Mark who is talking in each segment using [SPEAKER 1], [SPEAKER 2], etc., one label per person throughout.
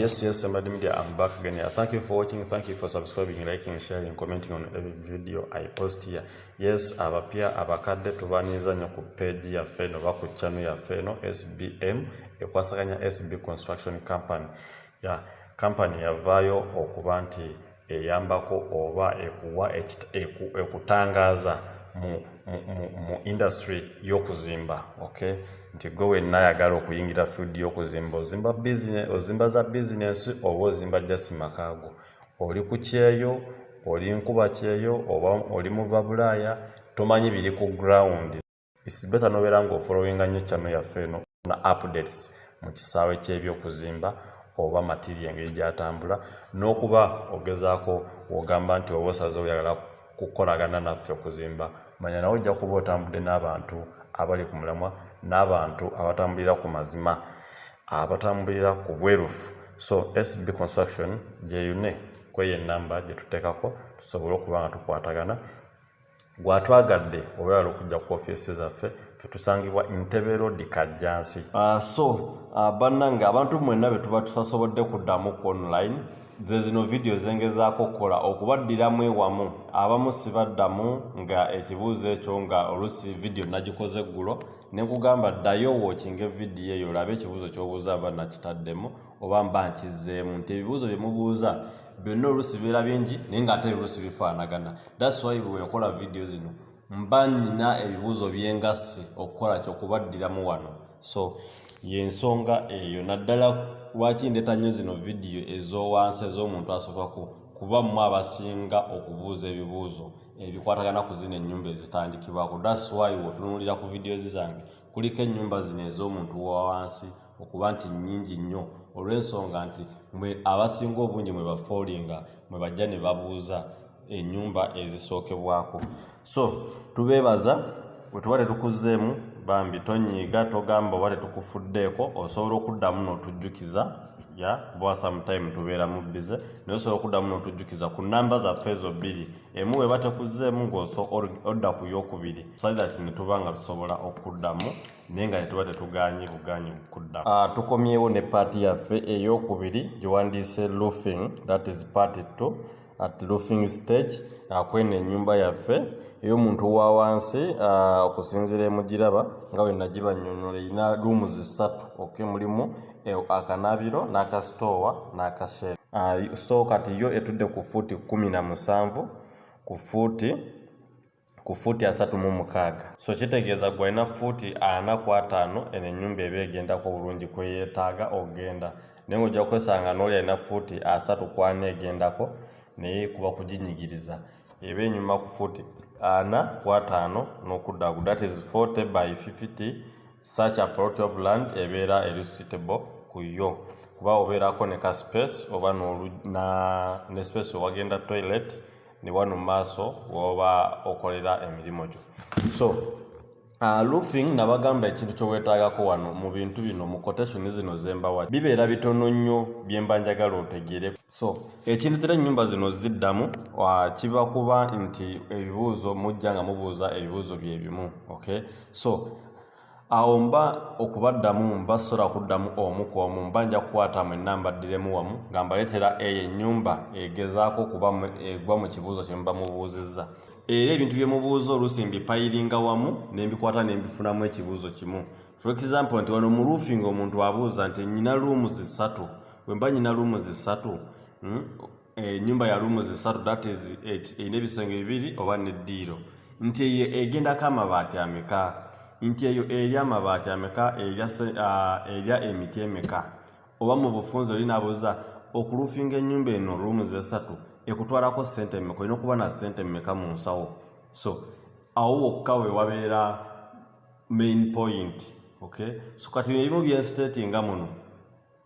[SPEAKER 1] Yes, Somebody Media, I'm back again here. Thank you for watching. Thank you for subscribing, liking, sharing, commenting on every video I post here. Yes, abapia abakadde tubaniza nnyo ku page ya feno ba ku channel ya feno SBM ekwasaganya SB Construction Company. Ya company yavayo okuba nti eyambako oba ekuwa ekutangaza mu industry y'okuzimba. Okay, nti gwe nayagala okuyingira field y'okuzimba, ozimba business, ozimba za business oba ozimba just makaago, oli ku kyeyo, oli nkuba kyeyo, oba oli muva Bulaaya, tomanyi biri ku ground. It's better nobeera ng'ofollowinga nnyo channel yaffe eno na updates mu kisaawe ky'ebyokuzimba oba material engeri gyatambula, n'okuba ogezaako ogamba nti oba osaze oyagala kukolagana naffe okuzimba, manya nawe ojja kuba otambudde n'abantu abali ku mulamwa, n'abantu abatambulira ku mazima, abatambulira ku bwerufu. So SB Construction gyeyune kweye namba gye tuteekako tusobole okuba nga tukwatagana. Gwatwagadde obeera okujja ku office zaffe, ffe tusangibwa Entebbe Road Kajjansi. Bannange abantu mwenna be tuba tutasobodde kuddamu ku online, ze zino video zengezaako okukola okubaddiramu ewamu. Abamu sibaddamu nga ekibuuzo ekyo nga olusi video nagikoze eggulo, ne nkugamba ddayo watchinge video eyo olabe ekibuuzo ky'obuuza aba nakitaddemu oba mba nkizzeemu. Nti ebibuuzo bye mubuuza byonna olusi bibeera bingi naye ng'ate olusi bifaanagana. That's why bwe nkola video zino mba nnina ebibuuzo byengasse okukola kyokubaddiramu wano. So y'ensonga eyo naddala lwaki ndeeta nnyo zino video ez'owansi ez'omuntu asooka kuba mmwe abasinga okubuuza ebibuuzo ebikwatagana ku zino ennyumba ezitandikibwako. That's why wotunuulira ku videos zange kuliko ennyumba zino ez'omuntu wa wansi okuba nti nnyingi nnyo, olw'ensonga nti mwe abasinga obungi mwe bafoolinga mwe bajja ne babuuza ennyumba ezisookebwako. So tubeebaza bwe tuba tetukuzzeemu bambi tonyiiga togamba oba tetukufuddeeko, osobola okuddamu n'otujjukiza kuba sometime tubeera mu bize, naye osobola okuddamu n'otujjukiza ku namba zaffe ezo bbiri, emu bweba tekuzzeemu ng'odda ku yookubiri, so that ne tuba nga tusobola okuddamu naye nga tetuba tetugaanyi bugaanyi kuddamu. Tukomyewo ne paati yaffe ey'okubiri gye wandiise roofing, that is part 2 at roofing stage. Kweno ennyumba yaffe ey'omuntu wa wansi okusinziira emugiraba nga bwe nagibannyonnyola erina rooms 3. Okay, mulimu akanabiro n'akasitoowa n'akasheede. So kati yo etudde ku fuuti 17 ku fuuti 36. So kitegeeza gwe alina fuuti 45 eno ennyumba eba egendako bulungi kweyeetaaga ogenda, naye ng'ojja kwesanga n'oli alina fuuti 34 egendako naye kuba kuginyigiriza, eba enyuma ku fuuti 45 n'okuddaku, that is 40 by 50. Such a plot of land ebeera eri suitable ku yo kuba obeerako ne ka space oba ne space owagenda toilet ne wano mu maaso woba okolera emirimu gyo. So roofing nabagamba ekintu ky'oweetaagako wano mu bintu bino mu quotation zino zembawa bibeera bitono nnyo byemba njagala otegeere. So ekindetera ennyumba zino ziddamu kiba kuba nti ebibuuzo mujja nga mubuuza ebibuuzo bye bimu. Okay, so awo mba okubaddamu mba sobola kuddamu omu ku omu, mba nja kukwatamu ennamba ddiremu wamu nga mbaleetera eyo ennyumba egezaako okuba egwa mu kibuuzo kye muba mubuuzizza. Era ebintu bye mubuuza oluusi mbipayiringa wamu ne mbikwata ne mbifunamu ekibuuzo kimu. For example, nti wano mu roofing omuntu abuuza nti nnyina rooms 3. Bwe mba nnyina rooms 3, ennyumba ya rooms 3, that is erina ebisenge 2 oba n'eddiiro, nti eyo egendako amabaati ameka, nti eyo erya amabaati ameka, erya emiti emeka, oba mu bufunze oli n'abuuza okuruufinga ennyumba eno rooms 3 ekutwalako ssente mmeka, olina okuba na ssente mmeka mu nsawo. So awo wokka we wabeera main point. Okay, so kati ebimu byensitatinga muno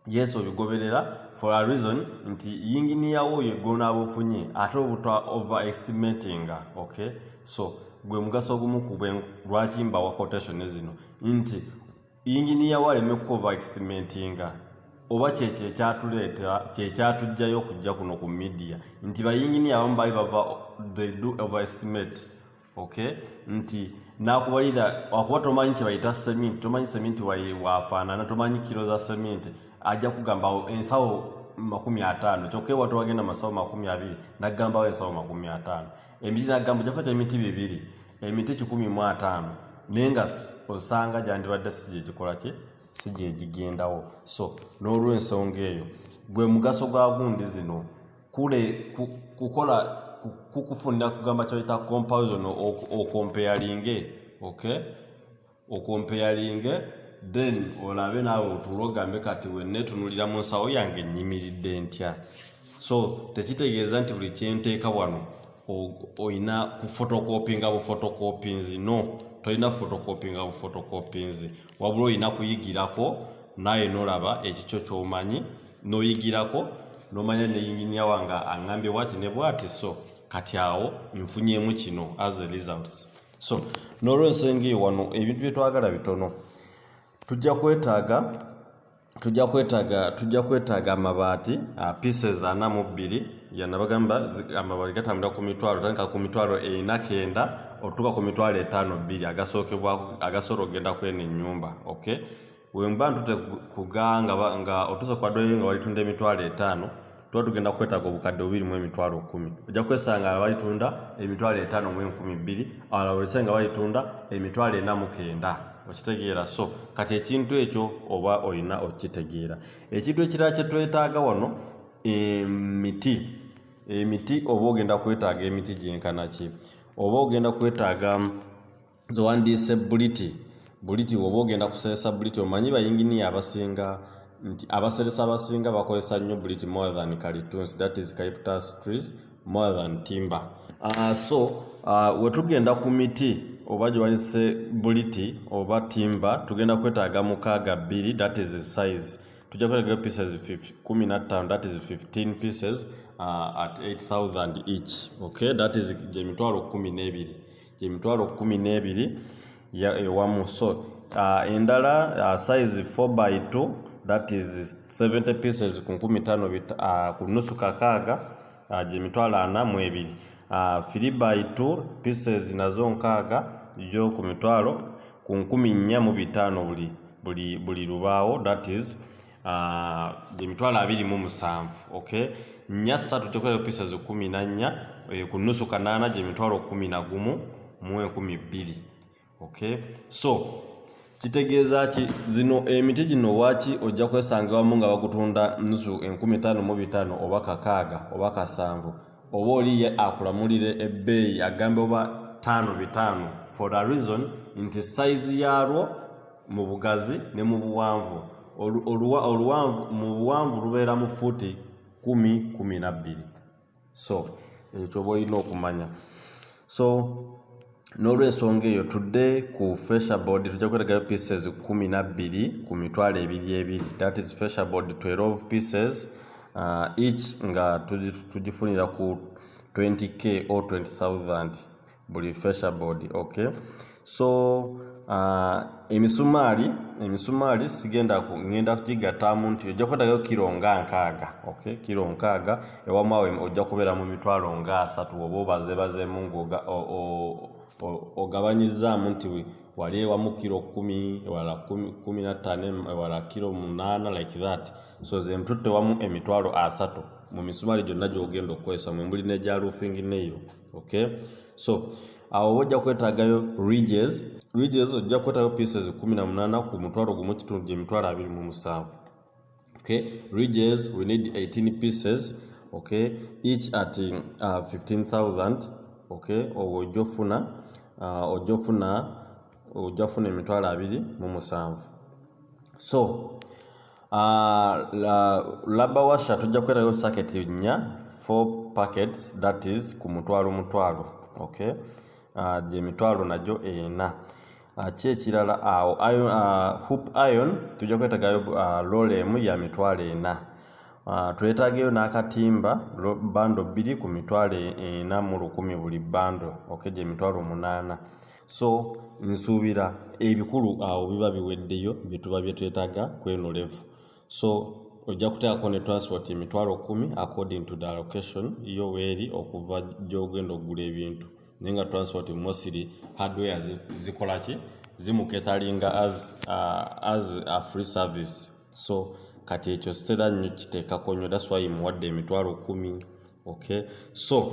[SPEAKER 1] yes obigoberera for a reason nti yinginiyawo yegona bufunye ate obutwa overestimatinga. Okay, so gwe mugaso gumu ku lwaki mbawa quotation zino nti yinginiyawo aleme ku overestimatinga oba kyekyaatujjayo okujja kuno ku media nti bayinginiya abamu bali bava they do overestimate. Okay, nti nakubalira akuba tomanyi kye bayita cement, tomanyi cement wafaanana, tomanyi kilo za cement, ajja kugamba ensawo 50 kyokka watu wagenda masawo 20 nagambawo ensawo 50 emiti nagamba ojja kweta emiti 2 emiti 150 naye nga osanga gyandibadde si gye gigendawo. So n'olw'ensonga eyo gwe mugaso gwa gundi zino kukola kukufunira kugamba kyayita comparison okompeyalinge then olabe naawe otuula ogambe kati wenneetunulira mu nsawo yange nnyimiridde ntya. So tekitegeeza nti buli kyenteeka wano oyina kufotokopinga bufotokopinzi. No, tolina fotokopinga bufotokopinzi, wabula oyina kuyigirako naye nolaba ekikyo ky'omanyi n'oyigirako n'omanya ne yinginiya wange aŋŋambye bwati ne bwati, so kati awo nfunyemu kino as a results. So n'olw'ensonga eyo wano ebintu bye twagala bitono. Tujja kwetaaga amabaati pieces 42 yanabagamba amabaati gatambula ku mitwalo tandika ku mitwalo 49 otuuka ku mitwalo 52 agasobola okugenda kweno ennyumba. Okay, wemba ntute kuganga nga otuusa kwa ddoyo nga walitunda emitwalo 5 tuba tugenda kwetaaga obukadde 2 mu emitwalo 10. Ojja kwesanga balitunda emitwalo 5 mu 12 abalala olisanga balitunda emitwalo 49. Okitegeera. So kati ekintu ekyo oba oyina okitegeera. Ekintu ekirala kye twetaaga wano emiti oba ogenda kwetaaga emiti gyenkana ki? Oba ogenda kwetaaga zowandiise buliti oba ogenda kuseresa buliti. Omanyi bayinginiya abasinga nti abaseresa abasinga bakozesa nnyo buliti more than calituns, that is eucalyptus trees more than timber. So wetugenda ku miti oba gyewanyise buliti oba timba tugenda kwetaaga 62, that is size. Tujja kwetaaga pieces 15, that is 15 pieces at 8,000 each. Okay, that is gyemitwalo 12 ewamu. So endala size 4x2, that is 70 pieces ku 15 ku nusu kakaaga gyemitwalo 42. 3x2 pieces nazo nkaaga yo ku mitwalo ku 14,500 buli lubaawo, that is gyemitwalo 27. Okay, nnya 3 tekwera pieces 14 ku nusu kanaana gyemitwalo 11 mu 12. Okay, so kitegeeza ki zino emiti gino waki ojja kwesanga wamu nga bagutunda nusu 15,500 oba kakaaga oba kasanvu, oba oliye akulamulire ebbeeyi agambe oba 5 for a reason nti size yalwo mu bugazi ne mu buwanvu mu buwanvu lubeera mu fuuti 10-12. So ekyo oba olina okumanya. So n'olw'ensonga eyo today ku fascia board tujja kwetaaga pieces 12 ku mitwalo 2, that is fascia board 12 pieces each nga tugifunira ku 20k or 20,000 buli fascia board. Okay, so emisumaali ngenda kugigattamu nti ojja kwetaaga kilo nga 6. Okay, kilo 6 ewamu awo ojja kubeera mu mitwalo nga 3 oba obazeebazeemu ogabanyizaamu nti wali ewamu kilo 10 ewala 15 ewala kilo 8 like that. So ze mtutte wamu emitwalo 3 mu misumaali gyonna gy'ogenda okukozesa mwembuli n'egya roofing nail. Okay, so awo ojja kwetaagayo ridges ojja kwetaaga pieces 18 ku mutwalo gumu kitundu gyemitwalo 27. Okay, ridges we need 18 pieces. Okay, each at 15,000. Okay, ojjofuna emitwalo 27. So laba washa tujja kwetaaga socket 4 packets, that is ku mutwalo. Okay, gyemitwalo nagyo 4. Kyekirala awo hoop iron tujja kwetaagayo lolemu ya mitwalo 4. Twetaagayo n'akatimba bando 2 ku mitwalo 4 mu 100 buli bando. Okay, gyemitwalo 8. So nsuubira ebikulu awo biba biweddeyo bye twetaaga kweno level. So ojja kuteekako ne transport emitwalo 10 according to the allocation yo weeri okuva gy'ogenda okugula ebintu. Naye nga transport mostly hardware zikola ki zimuketalinga as a free service. So kati ekyo sitera nnyo kiteekako nnyo, that's why muwadde emitwalo 10. Okay, so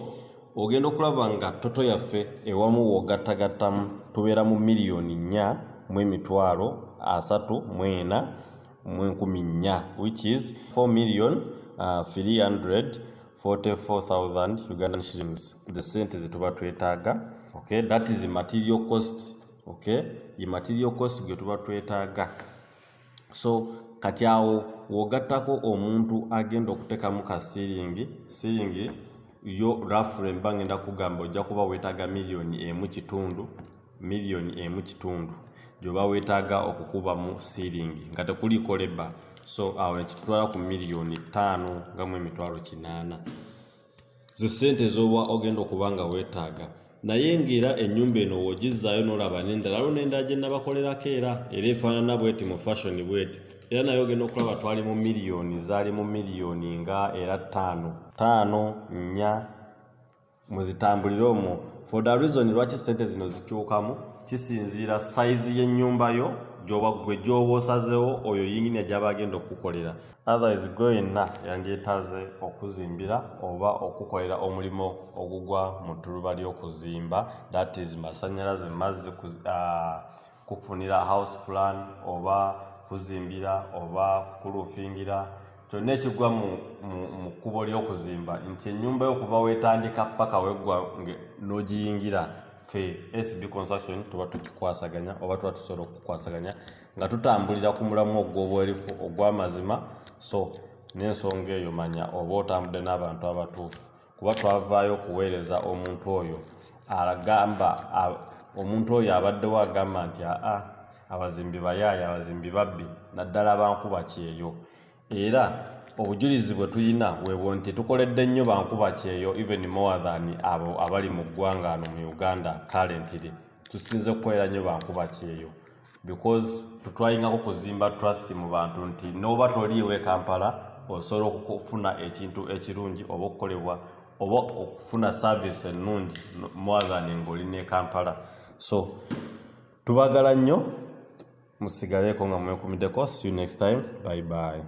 [SPEAKER 1] ogenda okulaba nga toto yaffe ewamu w'ogattagattamu tubeera mu miliyoni 4 mu emitwalo 34 mu 14, which is 4,344,000 Ugandan shillings, the sente ze tuba twetaaga. Okay, that is material cost. Okay, ye material cost gye tuba twetaaga. So kati awo w'ogattako omuntu agenda okuteekamu ka siringi yo roughly mba ngenda kugamba ojja kuba weetaaga miliyoni 1.5 gy'oba weetaaga okukuba mu siringi nga tekuliko leba. So awo ekitutwala ku miliyoni 5 nga mu emitwalo 8 ze sente z'oba ogenda okuba nga weetaaga. Naye ng'era ennyumba eno w'ogizzaayo n'olaba n'endala n'endala gye nabakolerako era efaanana bweti mu fashion bweti, era naye ogenda okulaba twali mu miliyoni, zaali mu miliyoni nga era 5 muzitambulire omwo. For the reason lwaki sente zino zikyukamu kisinziira size y'ennyumba yo gy'oba osazeewo oyo yingini gy'aba agenda okukolera. Otherwise goyena yandyetaze okuzimbira oba okukolera omulimo ogugwa mu ttuluba ly'okuzimba, that is masannyalaze, mazzi, kufunira house plan oba kuzimbira oba kurufingira, kyonna ekigwa mu kkubo ly'okuzimba, nti ennyumba yo okuva weetandika paka weggwa n'ogiyingira, fe SB Construction tuba tukikwasaganya oba tuba tusobola okukwasaganya nga tutambulira ku mulamu ogw'obwerufu ogw'amazima. So n'ensonga eyo manya oba otambudde n'abantu abatuufu, kuba twavaayo okuweereza omuntu oyo omuntu oyo abaddewo agamba nti abazimbi bayaaya, abazimbi babbi, naddala bankuba kyeyo. Era obujulizi bwe tuyina bwebwo nti tukoledde nnyo bankuba kyeyo even more than abo abali mu ggwanga ano mu Uganda currently. Tusinze kukolera nnyo bankuba kyeyo because tutwayingako kuzimba trust mu bantu nti n'oba toliiwe Kampala osobola okufuna ekintu ekirungi oba okukolebwa oba okufuna service ennungi more than ng'oli ne Kampala. So tubagala nnyo, musigaleeko nga mwekumiddeko. See you next time. Bye bye.